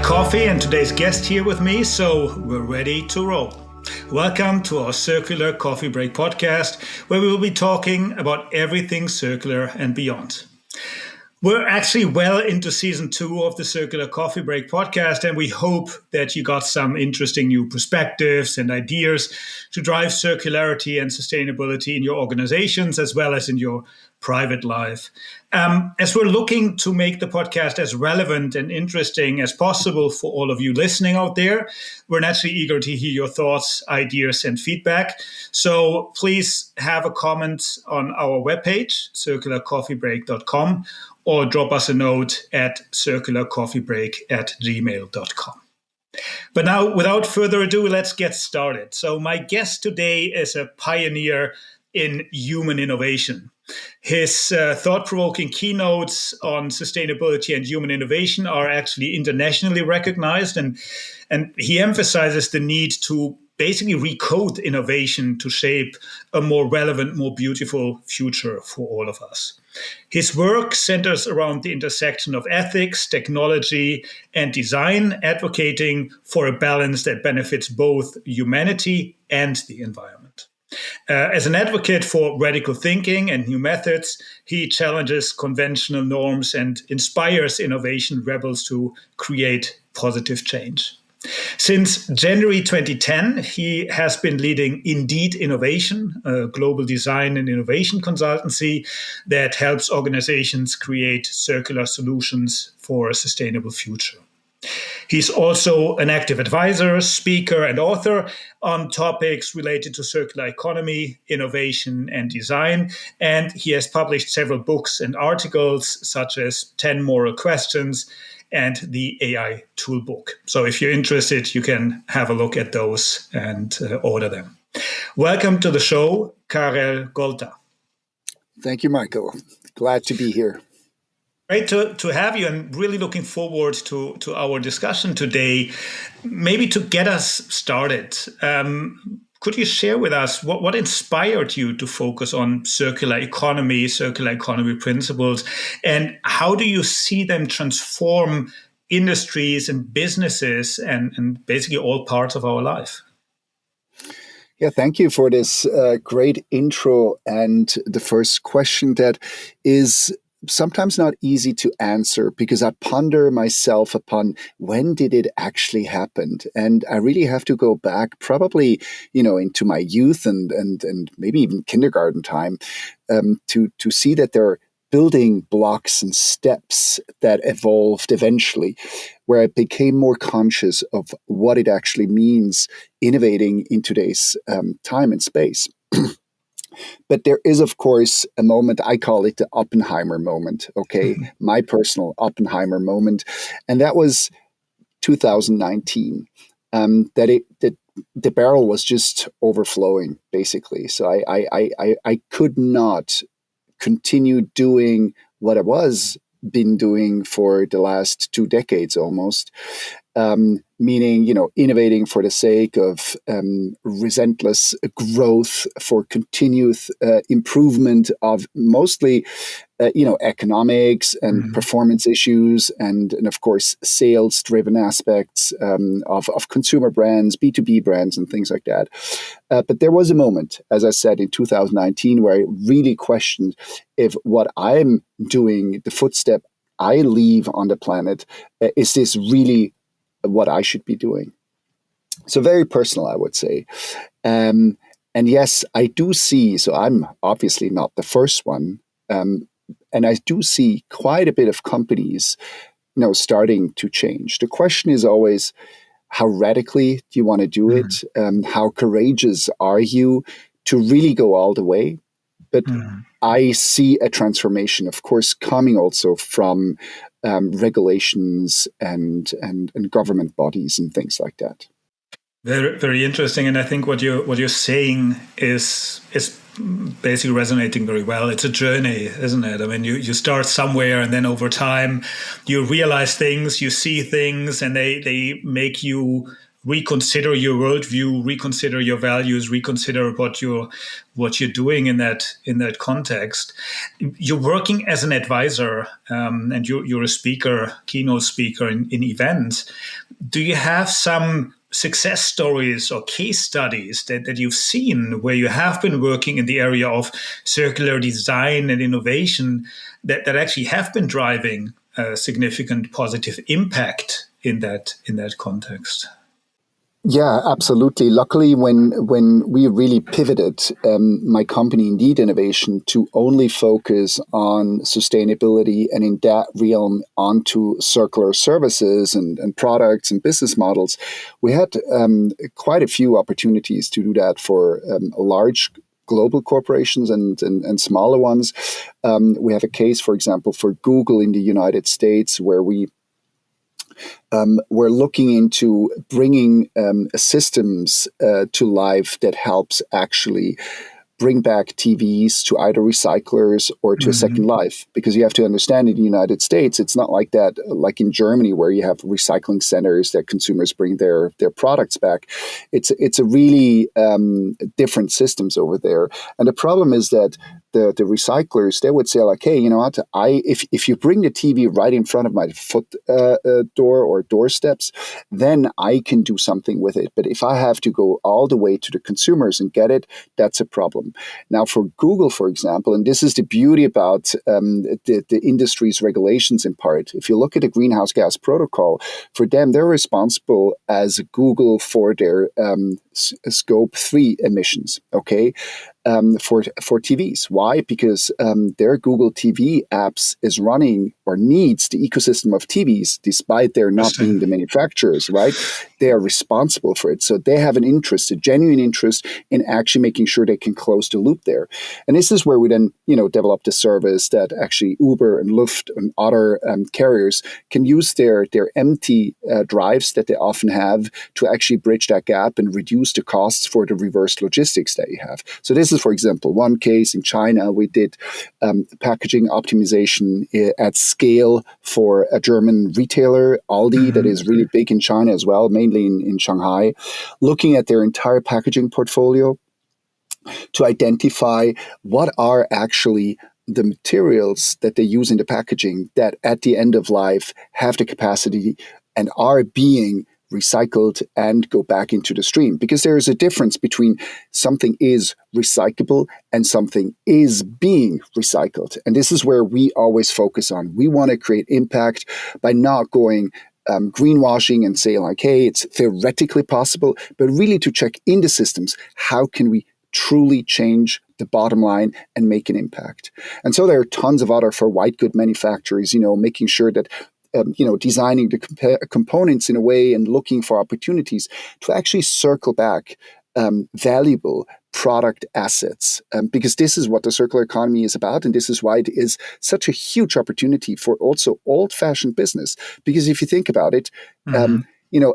coffee and today's guest here with me, so we're ready to roll. Welcome to our Circular Coffee Break podcast, where we will be talking about everything circular and beyond. We're actually well into season 2 of the Circular Coffee Break podcast, and we hope that you got some interesting new perspectives and ideas to drive circularity and sustainability in your organizations as well as in your private life. As we're looking to make the podcast as relevant and interesting as possible for all of you listening out there, we're naturally eager to hear your thoughts, ideas, and feedback. So please have a comment on our webpage, circularcoffeebreak.com, or drop us a note at circularcoffeebreak@gmail.com. But now, without further ado, let's get started. So my guest today is a pioneer in human innovation. His thought-provoking keynotes on sustainability and human innovation are actually internationally recognized, and he emphasizes the need to basically recode innovation to shape a more relevant, more beautiful future for all of us. His work centers around the intersection of ethics, technology, and design, advocating for a balance that benefits both humanity and the environment. As an advocate for radical thinking and new methods, he challenges conventional norms and inspires innovation rebels to create positive change. Since January 2010, he has been leading Indeed Innovation, a global design and innovation consultancy that helps organizations create circular solutions for a sustainable future. He's also an active advisor, speaker, and author on topics related to circular economy, innovation, and design. And he has published several books and articles, such as 10 Moral Questions and the AI Toolbook. So if you're interested, you can have a look at those and order them. Welcome to the show, Karel Golta. Thank you, Michael. Glad to be here. Great to have you, and really looking forward to our discussion today. Maybe to get us started, could you share with us what inspired you to focus on circular economy principles, and how do you see them transform industries and businesses and basically all parts of our life? Yeah, thank you for this great intro. And the first question that is sometimes not easy to answer, because I ponder myself upon when did it actually happen, and I really have to go back probably into my youth and maybe even kindergarten time to see that there are building blocks and steps that evolved eventually, where I became more conscious of what it actually means innovating in today's time and space. But there is, of course, a moment, I call it the Oppenheimer moment, okay? Mm-hmm. My personal Oppenheimer moment. And that was 2019, that the barrel was just overflowing, basically. So I could not continue doing what I was been doing for the last 2 decades almost. Meaning, innovating for the sake of relentless growth, for continuous improvement of mostly, economics and performance issues, and of course, sales-driven aspects of consumer brands, B2B brands, and things like that. But there was a moment, as I said, in 2019, where I really questioned if what I'm doing, the footstep I leave on the planet, is this really what I should be doing? So very personal, I would say. And yes, I do see, so I'm obviously not the first one, and I do see quite a bit of companies, starting to change. The question is always, how radically do you want to do it? How courageous are you to really go all the way? But I see a transformation, of course, coming also from regulations and government bodies and things like that. Very, very interesting, and I think what you're saying is basically resonating very well. It's a journey, isn't it? I mean, you start somewhere, and then over time, you realize things, you see things, and they make you reconsider your worldview, reconsider your values, reconsider what you're doing in that context. You're working as an advisor, and you're a speaker, keynote speaker in events. Do you have some success stories or case studies that you've seen where you have been working in the area of circular design and innovation that actually have been driving a significant positive impact in that context? Yeah, absolutely. Luckily, when we really pivoted my company, Indeed Innovation, to only focus on sustainability and in that realm onto circular services and products and business models, we had quite a few opportunities to do that for large global corporations and smaller ones. We have a case, for example, for Google in the United States, where we're looking into bringing systems to life that helps actually bring back TVs to either recyclers or to a second life. Because you have to understand, in the United States, it's not like that, like in Germany, where you have recycling centers that consumers bring their products back. It's a really different systems over there. And the problem is that the recyclers, they would say, like, hey, you know what, if you bring the TV right in front of my foot door or doorsteps, then I can do something with it. But if I have to go all the way to the consumers and get it, that's a problem. Now, for Google, for example, and this is the beauty about the industry's regulations in part, if you look at the greenhouse gas protocol, for them, they're responsible as Google for their scope 3 emissions, okay? For TVs. Why? Because their Google TV apps is running or needs the ecosystem of TVs, despite their not being the manufacturers, right? They are responsible for it. So they have an interest, a genuine interest in actually making sure they can close the loop there. And this is where we then, developed a service that actually Uber and Lyft and other carriers can use their empty drives that they often have to actually bridge that gap and reduce the costs for the reverse logistics that you have. So this is, for example, one case in China. We did packaging optimization at scale for a German retailer, ALDI, that is really big in China as well, mainly in Shanghai, looking at their entire packaging portfolio to identify what are actually the materials that they use in the packaging that at the end of life have the capacity and are being recycled and go back into the stream. Because there is a difference between something is recyclable and something is being recycled. And this is where we always focus on. We want to create impact by not going greenwashing and say, like, hey, it's theoretically possible, but really to check in the systems, how can we truly change the bottom line and make an impact? And so there are tons of other, for white good manufacturers, making sure that designing the components in a way and looking for opportunities to actually circle back valuable product assets, because this is what the circular economy is about, and this is why it is such a huge opportunity for also old-fashioned business. Because if you think about it,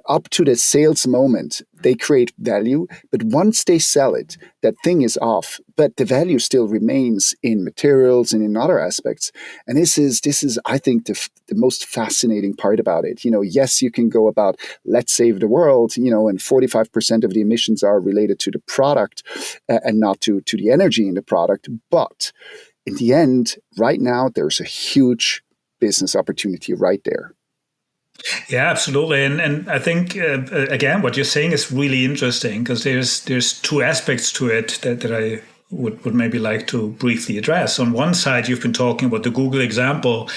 up to the sales moment, they create value, but once they sell it, that thing is off, but the value still remains in materials and in other aspects. And this is, I think, the most fascinating part about it. Yes, you can go about, let's save the world, and 45% of the emissions are related to the product and not to the energy in the product. But in the end, right now, there's a huge business opportunity right there. Yeah, absolutely. And I think, again, what you're saying is really interesting, because there's two aspects to it that I would maybe like to briefly address. On one side, you've been talking about the Google example,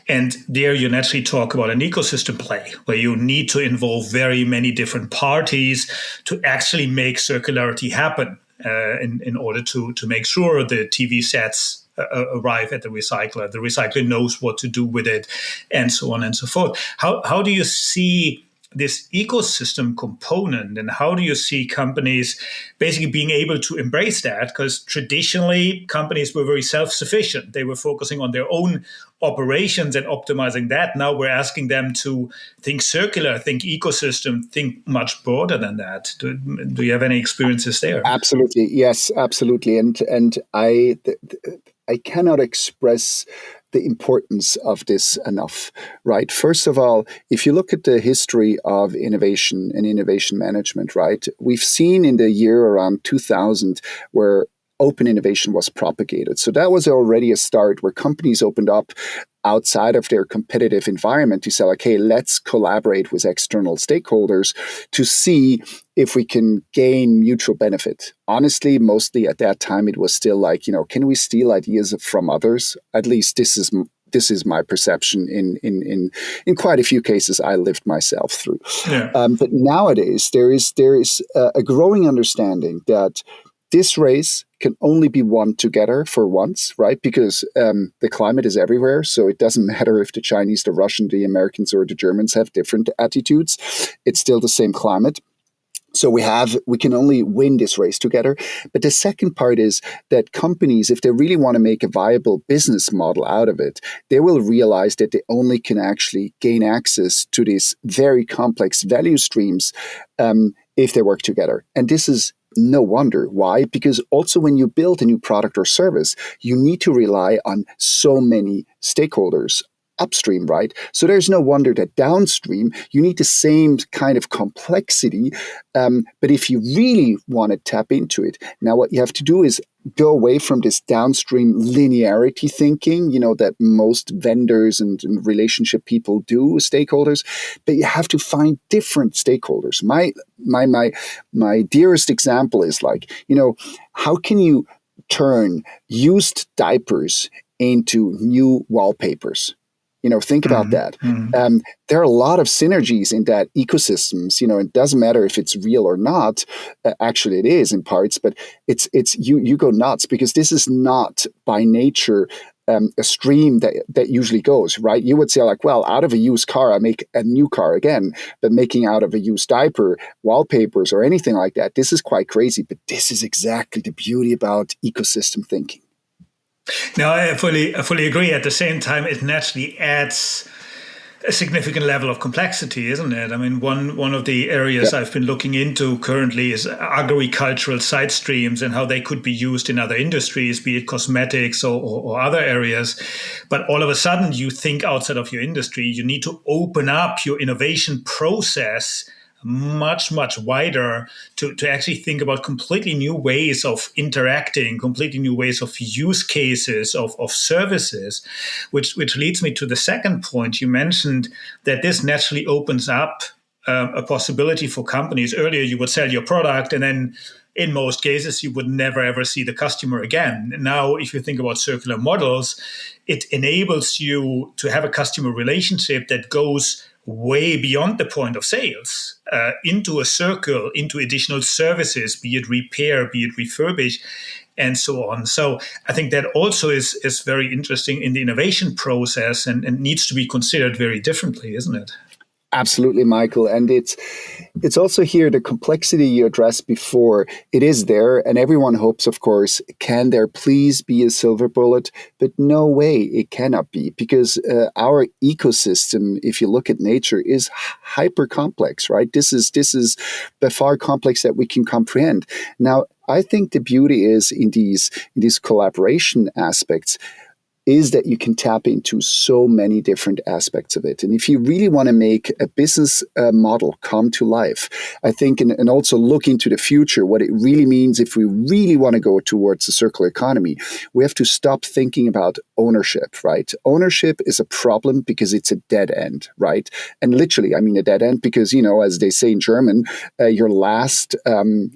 and there you naturally talk about an ecosystem play where you need to involve very many different parties to actually make circularity happen in order to make sure the TV sets arrive at the recycler knows what to do with it, and so on and so forth. How do you see this ecosystem component, and how do you see companies basically being able to embrace that? Because traditionally, companies were very self-sufficient. They were focusing on their own operations and optimizing that. Now we're asking them to think circular, think ecosystem, think much broader than that. Do you have any experiences there? Absolutely. Yes, absolutely. And I cannot express the importance of this enough, right? First of all, if you look at the history of innovation and innovation management, right, we've seen in the year around 2000 where open innovation was propagated. So that was already a start where companies opened up outside of their competitive environment to say, like, hey, let's collaborate with external stakeholders to see if we can gain mutual benefit. Honestly, mostly at that time, it was still like, can we steal ideas from others? At least this is my perception in quite a few cases I lived myself through. Yeah. But nowadays, there is a growing understanding that this race can only be won together for once, right? Because the climate is everywhere. So it doesn't matter if the Chinese, the Russian, the Americans, or the Germans have different attitudes. It's still the same climate. So we can only win this race together. But the second part is that companies, if they really want to make a viable business model out of it, they will realize that they only can actually gain access to these very complex value streams if they work together. And this is no wonder. Why? Because also when you build a new product or service, you need to rely on so many stakeholders upstream, right? So there's no wonder that downstream, you need the same kind of complexity. But if you really want to tap into it, now what you have to do is go away from this downstream linearity thinking, that most vendors and relationship people do with stakeholders, but you have to find different stakeholders. My dearest example is like, how can you turn used diapers into new wallpapers? Think about that. There are a lot of synergies in that ecosystems. It doesn't matter if it's real or not. Actually, it is in parts, but it's you go nuts because this is not by nature a stream that usually goes right. You would say like, well, out of a used car, I make a new car again. But making out of a used diaper, wallpapers, or anything like that, this is quite crazy. But this is exactly the beauty about ecosystem thinking. No, I fully agree. At the same time, it naturally adds a significant level of complexity, isn't it? I mean, one of the areas I've been looking into currently is agricultural side streams and how they could be used in other industries, be it cosmetics or other areas. But all of a sudden, you think outside of your industry, you need to open up your innovation process much wider to actually think about completely new ways of interacting, completely new ways of use cases of services, which leads me to the second point. You mentioned that this naturally opens up a possibility for companies. Earlier you would sell your product and then in most cases you would never ever see the customer again. Now if you think about circular models, it enables you to have a customer relationship that goes way beyond the point of sales, into a circle, into additional services, be it repair, be it refurbish, and so on. So I think that also is very interesting in the innovation process and needs to be considered very differently, isn't it? Absolutely, Michael. And it's also here the complexity you addressed before. It is there, and everyone hopes, of course, can there please be a silver bullet? But no way, it cannot be, because our ecosystem, if you look at nature, is hyper complex, right? This is by far complex that we can comprehend. Now, I think the beauty is in these collaboration aspects is that you can tap into so many different aspects of it. And if you really want to make a business model come to life, I think, and also look into the future, what it really means if we really want to go towards the circular economy, we have to stop thinking about ownership, right? Ownership is a problem because it's a dead end, right? And literally, I mean a dead end because, as they say in German, your last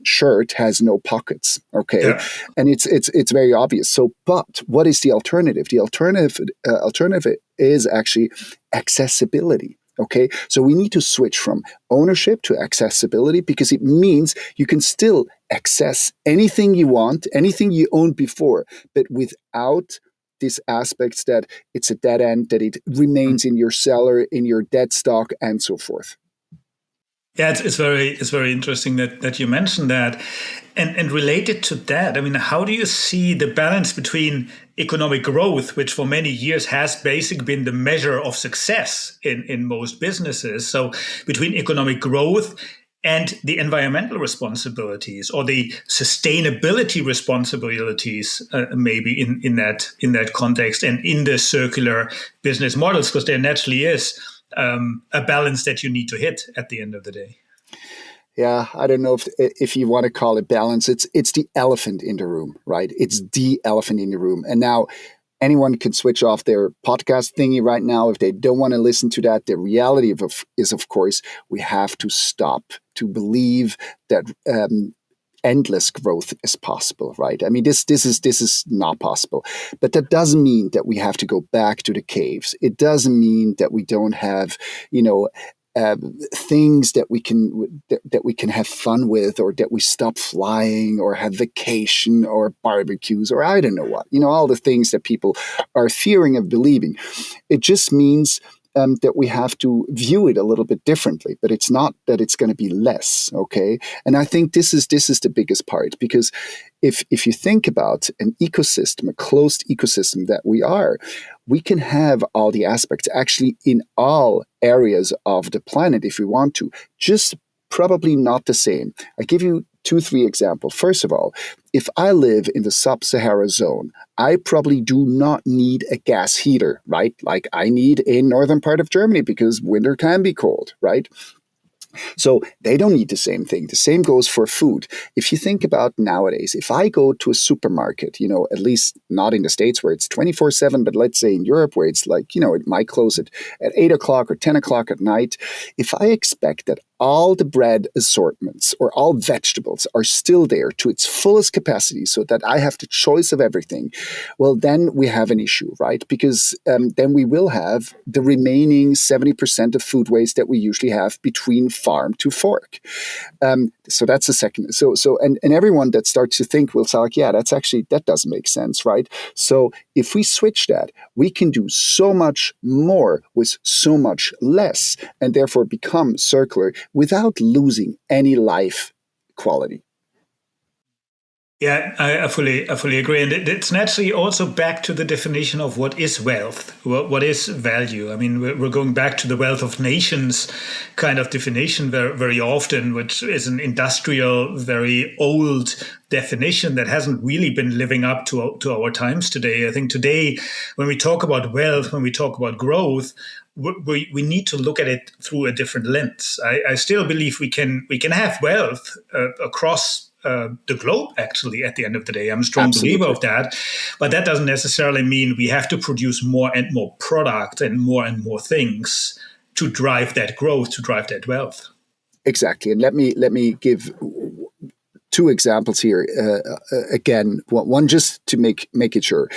shirt has no pockets, okay? Yeah. And it's very obvious. So, but what is the alternative? The alternative is actually accessibility. Okay, so we need to switch from ownership to accessibility because it means you can still access anything you want, anything you owned before, but without these aspects that it's a dead end, that it remains in your cellar, in your dead stock, and so forth. Yeah, it's very interesting that you mentioned that. And related to that, I mean, how do you see the balance between economic growth, which for many years has basically been the measure of success in most businesses? So between economic growth and the environmental responsibilities or the sustainability responsibilities, maybe in that context, and in the circular business models, because there naturally is a balance that you need to hit at the end of the day. Yeah, I don't know if you want to call it balance. It's the elephant in the room, right? It's the elephant in the room. And now anyone can switch off their podcast thingy right now if they don't want to listen to that. The reality is, of course, we have to stop to believe that endless growth is possible, right? I mean, this is not possible. But that doesn't mean that we have to go back to the caves. It doesn't mean that we don't have, things that we can have fun with, or that we stop flying, or have vacation, or barbecues, or I don't know what. All the things that people are fearing of believing. It just means that we have to view it a little bit differently, but it's not that it's going to be less, okay? And I think this is the biggest part, because if you think about an ecosystem, a closed ecosystem that we can have all the aspects actually in all areas of the planet if we want to, just probably not the same. I give you 2-3 examples. First of all, if I live in the sub-Sahara zone, I probably do not need a gas heater, right? Like I need in northern part of Germany, because winter can be cold, right? So they don't need the same thing. The same goes for food. If you think about nowadays, if I go to a supermarket, at least not in the States where it's 24/7, but let's say in Europe where it's like, it might close at 8 o'clock or 10 o'clock at night. If I expect that all the bread assortments or all vegetables are still there to its fullest capacity so that I have the choice of everything, well, then we have an issue, right? Because then we will have the remaining 70% of food waste that we usually have between farm to fork. So that's the second. And everyone that starts to think will say, like, yeah, that doesn't make sense, right? So if we switch that, we can do so much more with so much less, and therefore become circular without losing any life quality. Yeah, I fully agree. And it's naturally also back to the definition of what is wealth, what is value. I mean, we're going back to the wealth of nations kind of definition very, very often, which is an industrial, very old definition that hasn't really been living up to our times today. I think today, when we talk about wealth, when we talk about growth, we need to look at it through a different lens. I still believe we can have wealth across the globe, actually, at the end of the day. I'm a strong Absolutely. believer of that. But that doesn't necessarily mean we have to produce more and more product and more things to drive that growth, to drive that wealth. Exactly. And let me give 2 examples here. Again, one just to make it sure.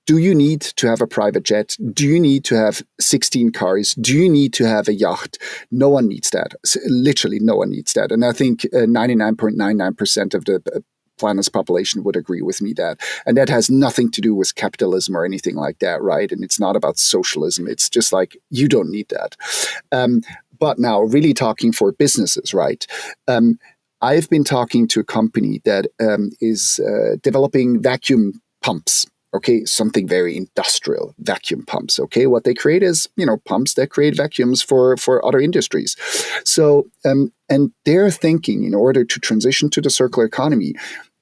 Do you need to have a private jet? Do you need to have 16 cars? Do you need to have a yacht? No one needs that. Literally, no one needs that. And I think 99.99% of the planet's population would agree with me that. And that has nothing to do with capitalism or anything like that, right? And it's not about socialism. It's just like, you don't need that. But now, really talking for businesses, right? I've been talking to a company that is developing vacuum pumps. Okay, something very industrial, vacuum pumps. Okay, what they create is, pumps that create vacuums for other industries. So, and they're thinking, in order to transition to the circular economy,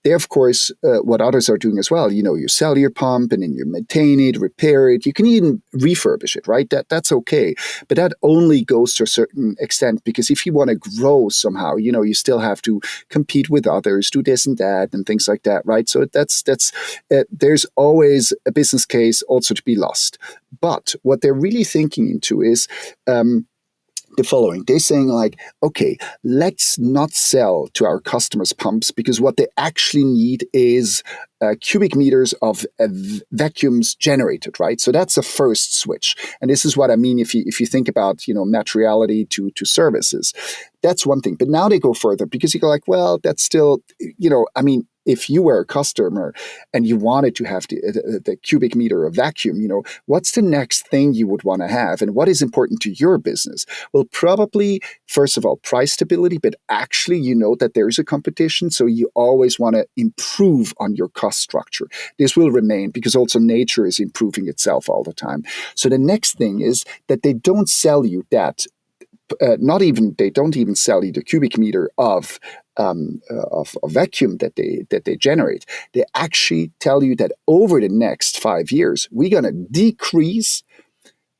they, of course, what others are doing as well. You sell your pump and then you maintain it, repair it. You can even refurbish it, right? That's okay. But that only goes to a certain extent, because if you want to grow somehow, you still have to compete with others, do this and that and things like that, right? So there's always a business case also to be lost. But what they're really thinking into is the following. They're saying like, okay, let's not sell to our customers pumps, because what they actually need is cubic meters of vacuums generated, right? So that's the first switch. And this is what I mean if you think about, materiality to services. That's one thing. But now they go further, because you go like, well, that's still, if you were a customer and you wanted to have the cubic meter of vacuum, what's the next thing you would want to have, and what is important to your business? Well, probably, first of all, price stability, but actually, that there is a competition. So you always want to improve on your cost structure. This will remain, because also nature is improving itself all the time. So the next thing is that they don't sell you that not even, they don't even sell you the cubic meter of vacuum that they generate. They actually tell you that over the next 5 years, we're going to decrease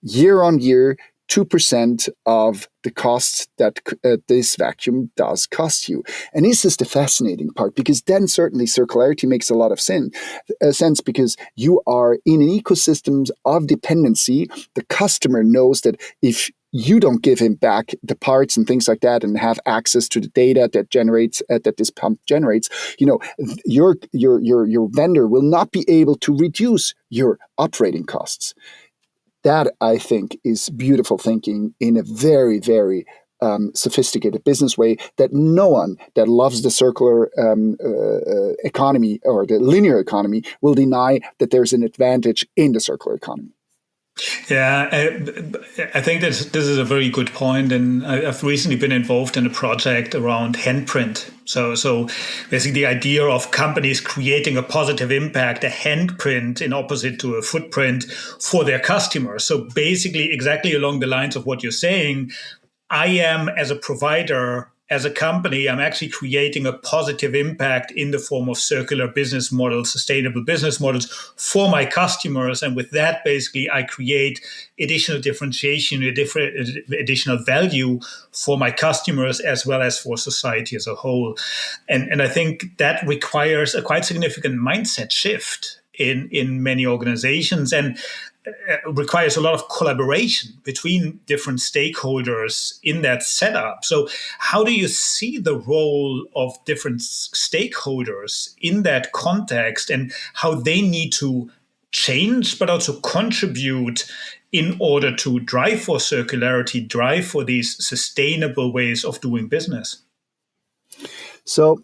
year on year 2% of the costs that this vacuum does cost you. And this is the fascinating part, because then certainly circularity makes a lot of sense, because you are in an ecosystem of dependency. The customer knows that if you don't give him back the parts and things like that, and have access to the data that generates that this pump generates, your vendor will not be able to reduce your operating costs. That, I think, is beautiful thinking in a very, very sophisticated business way that no one that loves the circular economy or the linear economy will deny that there's an advantage in the circular economy. Yeah, I think this is a very good point, and I've recently been involved in a project around handprint. So basically, the idea of companies creating a positive impact, a handprint in opposite to a footprint for their customers. So basically, exactly along the lines of what you're saying, I am, as a provider, as a company, I'm actually creating a positive impact in the form of circular business models, sustainable business models for my customers. And with that, basically, I create additional differentiation, additional value for my customers as well as for society as a whole. And I think that requires a quite significant mindset shift in many organizations, and requires a lot of collaboration between different stakeholders in that setup. So how do you see the role of different stakeholders in that context, and how they need to change but also contribute in order to drive for circularity, drive for these sustainable ways of doing business? So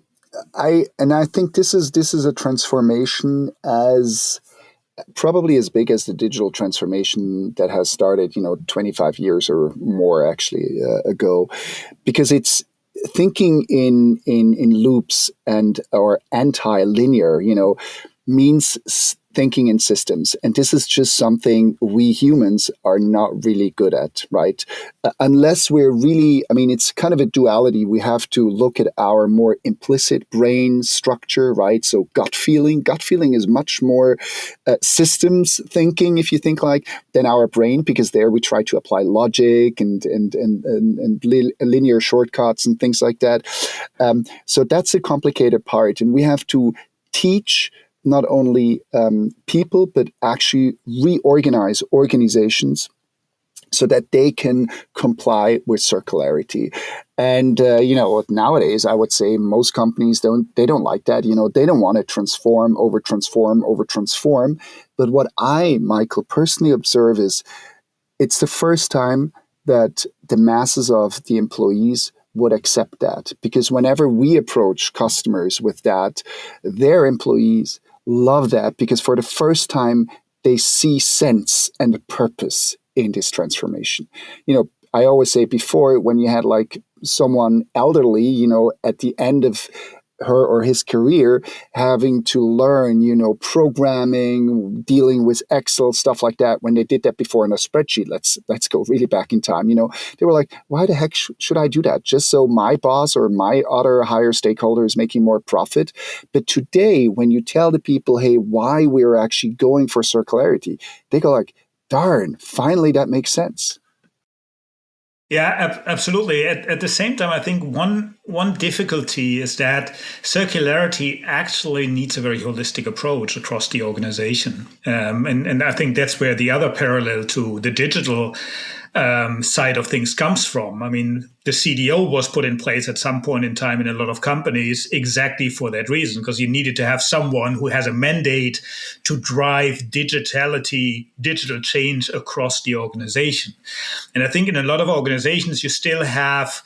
I think this is a transformation as probably as big as the digital transformation that has started, 25 years or more actually ago, because it's thinking in loops and or anti-linear, means thinking in systems. And this is just something we humans are not really good at, right? Unless we're really, it's kind of a duality. We have to look at our more implicit brain structure, right? So gut feeling is much more systems thinking, if you think like, than our brain, because there we try to apply logic and linear shortcuts and things like that. So that's a complicated part. And we have to teach not only people, but actually reorganize organizations so that they can comply with circularity. And, nowadays, I would say most companies don't like that. They don't want to transform. But what I, Michael, personally observe is it's the first time that the masses of the employees would accept that. Because whenever we approach customers with that, their employees love that, because for the first time, they see sense and a purpose in this transformation. I always say before, when you had like someone elderly, at the end of her or his career, having to learn, programming, dealing with Excel, stuff like that. When they did that before in a spreadsheet, let's go really back in time. They were like, why the heck should I do that? Just so my boss or my other higher stakeholder is making more profit. But today, when you tell the people, hey, why we're actually going for circularity, they go like, darn, finally that makes sense. Yeah, absolutely. At the same time, I think one difficulty is that circularity actually needs a very holistic approach across the organization, and I think that's where the other parallel to the digital side of things comes from. The CDO was put in place at some point in time in a lot of companies exactly for that reason, because you needed to have someone who has a mandate to drive digital change across the organization. And I think in a lot of organizations, you still have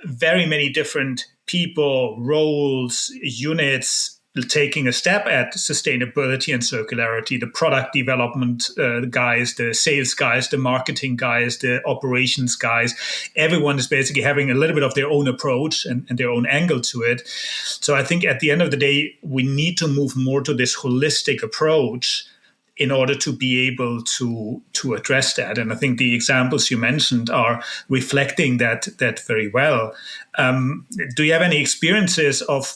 very many different people, roles, units taking a step at sustainability and circularity. The product development guys, the sales guys, the marketing guys, the operations guys, everyone is basically having a little bit of their own approach and their own angle to it. So I think at the end of the day, we need to move more to this holistic approach in order to be able to address that. And I think the examples you mentioned are reflecting that very well. Do you have any experiences of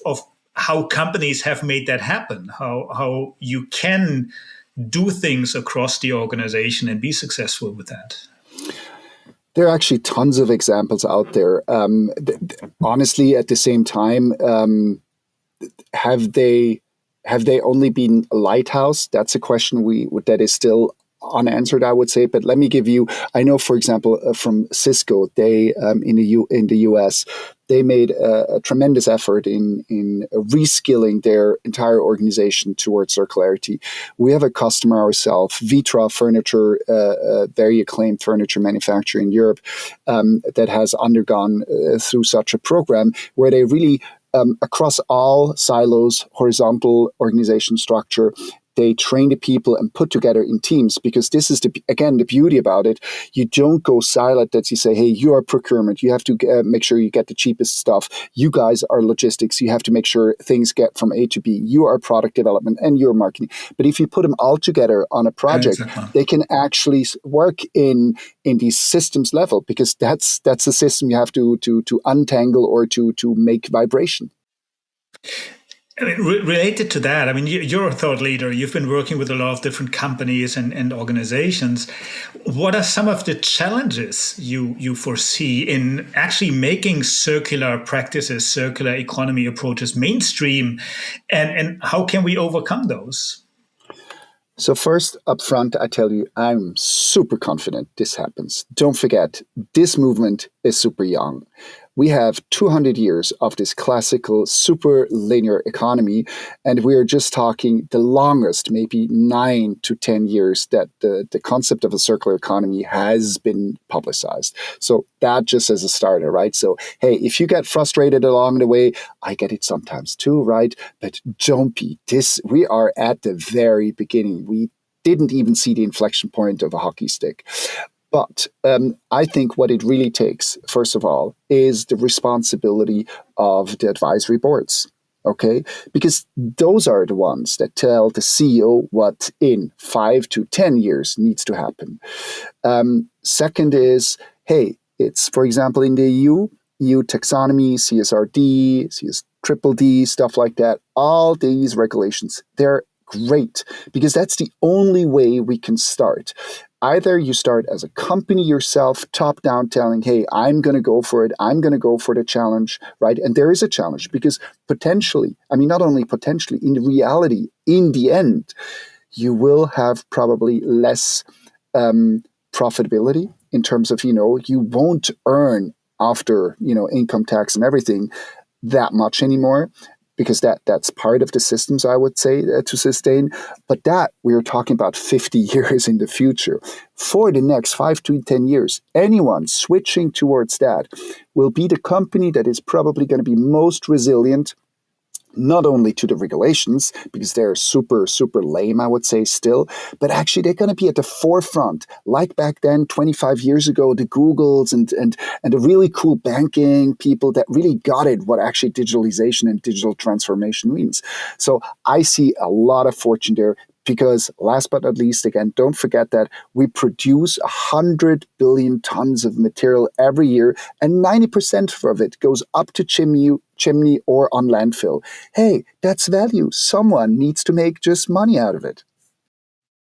how companies have made that happen? How you can do things across the organization and be successful with that? There are actually tons of examples out there. Honestly, at the same time, have they only been a lighthouse? That's a question that is still unanswered, I would say. But let me give you. I know, for example, from Cisco, they in the US, they made a tremendous effort in reskilling their entire organization towards circularity. We have a customer ourselves, Vitra Furniture, a very acclaimed furniture manufacturer in Europe, that has undergone through such a program where they really across all silos, horizontal organization structure, they train the people and put together in teams, because this is, again, the beauty about it. You don't go silent that you say, hey, you are procurement. You have to make sure you get the cheapest stuff. You guys are logistics. You have to make sure things get from A to B. You are product development and you're marketing. But if you put them all together on a project, they can actually work in these systems level, because that's the system you have to untangle or to make vibration. I mean, related to that, I mean, you're a thought leader. You've been working with a lot of different companies and organizations. What are some of the challenges you foresee in actually making circular practices, circular economy approaches mainstream, and how can we overcome those? So first, up front, I tell you, I'm super confident this happens. Don't forget, this movement is super young. We have 200 years of this classical super linear economy, and we are just talking the longest, maybe 9 to 10 years that the concept of a circular economy has been publicized. So that just as a starter, right? So, hey, if you get frustrated along the way, I get it sometimes too, right? But don't be. We are at the very beginning. We didn't even see the inflection point of a hockey stick. But I think what it really takes, first of all, is the responsibility of the advisory boards, okay? Because those are the ones that tell the CEO what in 5 to 10 years needs to happen. Second is, hey, it's, for example, in the EU taxonomy, CSRD, CSDDD, stuff like that, all these regulations, they're great, because that's the only way we can start. Either you start as a company yourself, top down, telling, hey, I'm going to go for it. I'm going to go for the challenge, right? And there is a challenge, because potentially, I mean, not only potentially, in reality, in the end, you will have probably less profitability in terms of, you won't earn after, income tax and everything that much anymore, because that's part of the systems, I would say, to sustain. But that we're talking about 50 years in the future. For the next 5 to 10 years, anyone switching towards that will be the company that is probably going to be most resilient, not only to the regulations, because they're super, super lame, I would say still, but actually they're going to be at the forefront. Like back then, 25 years ago, the Googles and the really cool banking people that really got it, what actually digitalization and digital transformation means. So I see a lot of fortune there. Because last but not least, again, don't forget that we produce 100 billion tons of material every year, and 90% of it goes up to chimney or on landfill. Hey, that's value. Someone needs to make just money out of it.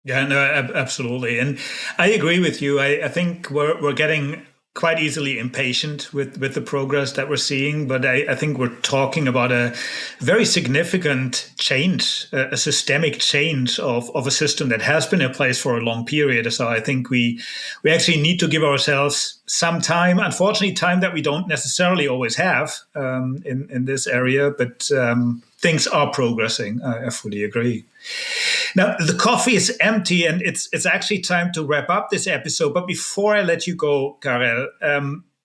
Yeah, no, absolutely. And I agree with you. I think we're getting quite easily impatient with the progress that we're seeing, but I think we're talking about a very significant change, a systemic change of a system that has been in place for a long period. So I think we actually need to give ourselves some time, unfortunately, time that we don't necessarily always have in this area, but things are progressing. I fully agree. Now, the coffee is empty, and it's actually time to wrap up this episode. But before I let you go, Karel,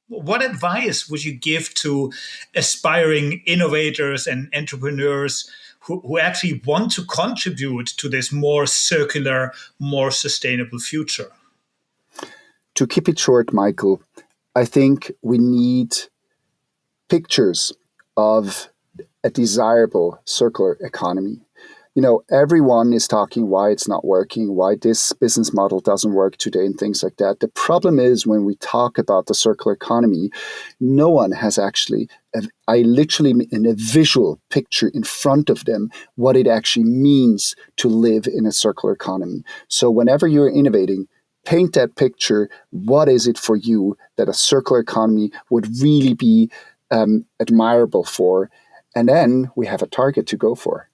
what advice would you give to aspiring innovators and entrepreneurs who actually want to contribute to this more circular, more sustainable future? To keep it short, Michael, I think we need pictures of a desirable circular economy. Everyone is talking why it's not working, why this business model doesn't work today, and things like that. The problem is when we talk about the circular economy, no one has actually, I literally in a visual picture in front of them, what it actually means to live in a circular economy. So whenever you're innovating, paint that picture. What is it for you that a circular economy would really be admirable for? And then we have a target to go for.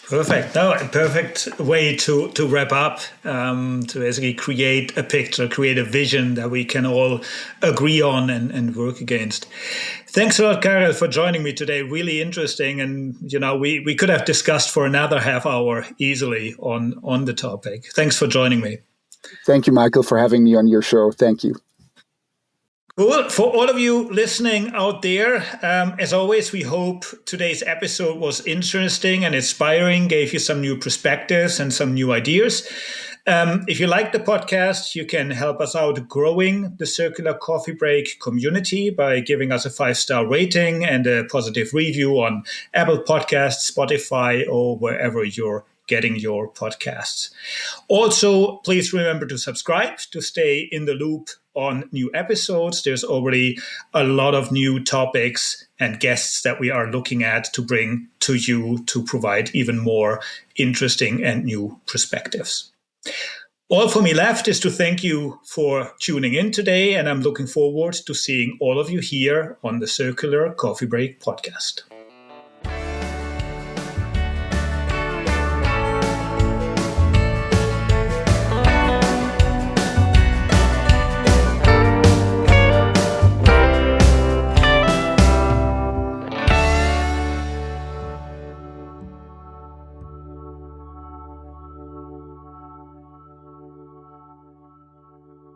Perfect. No, a perfect way to wrap up, to basically create a picture, create a vision that we can all agree on and work against. Thanks a lot, Karel, for joining me today. Really interesting. And, we could have discussed for another half hour easily on the topic. Thanks for joining me. Thank you, Michael, for having me on your show. Thank you. Cool. For all of you listening out there, as always, we hope today's episode was interesting and inspiring, gave you some new perspectives and some new ideas. If you like the podcast, you can help us out growing the Circular Coffee Break community by giving us a 5-star rating and a positive review on Apple Podcasts, Spotify, or wherever you're getting your podcasts. Also, please remember to subscribe to stay in the loop on new episodes. There's already a lot of new topics and guests that we are looking at to bring to you to provide even more interesting and new perspectives. All for me left is to thank you for tuning in today, and I'm looking forward to seeing all of you here on the Circular Coffee Break podcast.